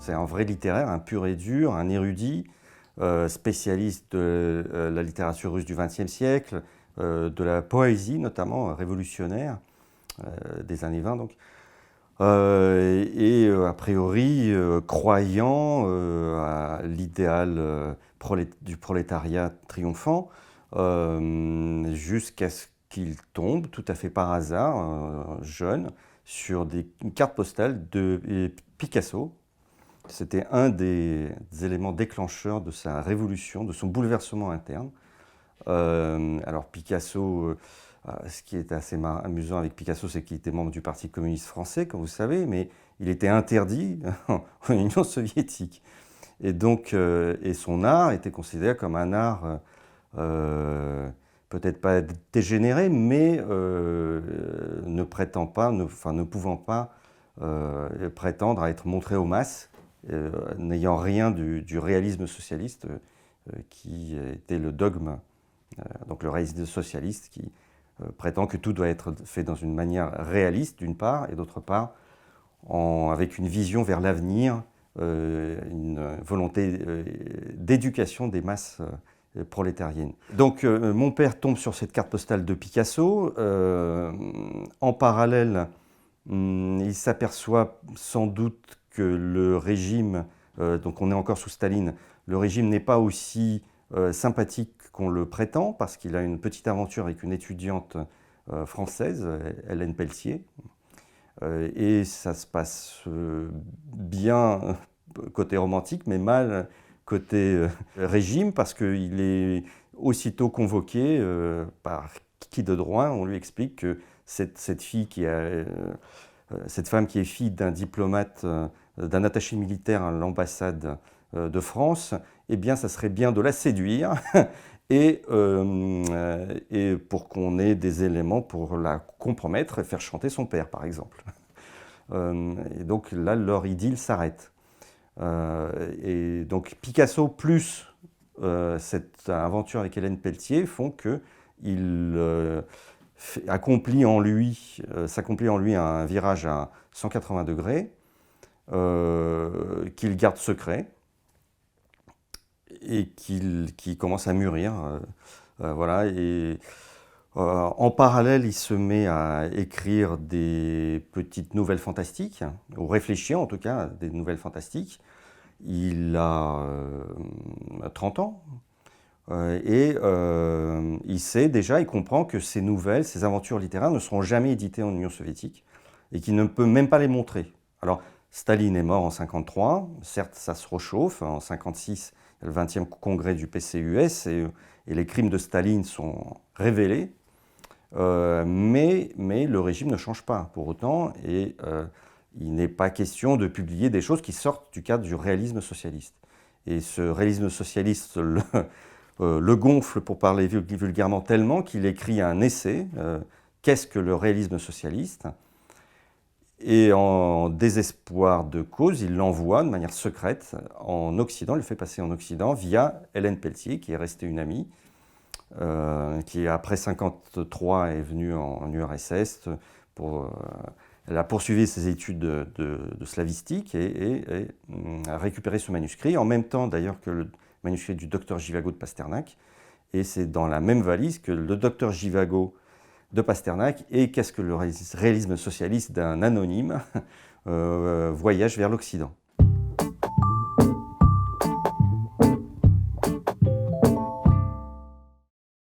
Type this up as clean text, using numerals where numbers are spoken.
c'est un vrai littéraire, un pur et dur, un érudit, spécialiste de la littérature russe du XXe siècle, de la poésie notamment, révolutionnaire, des années 20 donc. A priori croyant à l'idéal du prolétariat triomphant, jusqu'à ce qu'il tombe tout à fait par hasard, jeune, sur une carte postale de Picasso. C'était un des éléments déclencheurs de sa révolution, de son bouleversement interne. Alors Picasso, ce qui est assez amusant avec Picasso, c'est qu'il était membre du Parti communiste français, comme vous savez, mais il était interdit en Union soviétique. Et donc, et son art était considéré comme un art peut-être pas dégénéré, mais ne prétend pas, ne pouvant pas prétendre à être montré aux masses, n'ayant rien du réalisme socialiste qui était le dogme. Donc le réalisme socialiste qui prétend que tout doit être fait dans une manière réaliste d'une part, et d'autre part avec une vision vers l'avenir, une volonté d'éducation des masses prolétariennes. Donc mon père tombe sur cette carte postale de Picasso. En parallèle, il s'aperçoit sans doute que le régime, donc on est encore sous Staline, le régime n'est pas aussi sympathique qu'on le prétend, parce qu'il a une petite aventure avec une étudiante française, Hélène Pelletier, et ça se passe bien côté romantique, mais mal côté régime, parce qu'il est aussitôt convoqué par qui de droit. On lui explique que cette femme qui est fille d'un diplomate, d'un attaché militaire à l'ambassade de France, eh bien, ça serait bien de la séduire et pour qu'on ait des éléments pour la compromettre et faire chanter son père, par exemple. Et donc là, leur idylle s'arrête. Et donc Picasso plus cette aventure avec Hélène Pelletier font qu'il s'accomplit en lui un virage à 180 degrés qu'il garde secret et qui commence à mûrir. Voilà. Et en parallèle, il se met à écrire des petites nouvelles fantastiques, ou réfléchir en tout cas à des nouvelles fantastiques. Il a 30 ans. Il comprend que ces nouvelles, ces aventures littéraires ne seront jamais éditées en Union soviétique et qu'il ne peut même pas les montrer. Alors, Staline est mort en 1953, certes ça se réchauffe, en 1956, il y a le 20e congrès du PCUS et les crimes de Staline sont révélés, mais le régime ne change pas pour autant et il n'est pas question de publier des choses qui sortent du cadre du réalisme socialiste. Et ce réalisme socialiste le gonfle, pour parler vulgairement, tellement qu'il écrit un essai, Qu'est-ce que le réalisme socialiste ? Et en désespoir de cause, il l'envoie de manière secrète en Occident, il le fait passer en Occident via Hélène Pelletier, qui est restée une amie, qui après 1953 est venue en URSS elle a poursuivi ses études de slavistique et a récupéré ce manuscrit, en même temps d'ailleurs que le manuscrit du docteur Givago de Pasternak, et c'est dans la même valise que le docteur Givago de Pasternak et Qu'est-ce que le réalisme socialiste d'un anonyme voyage vers l'Occident.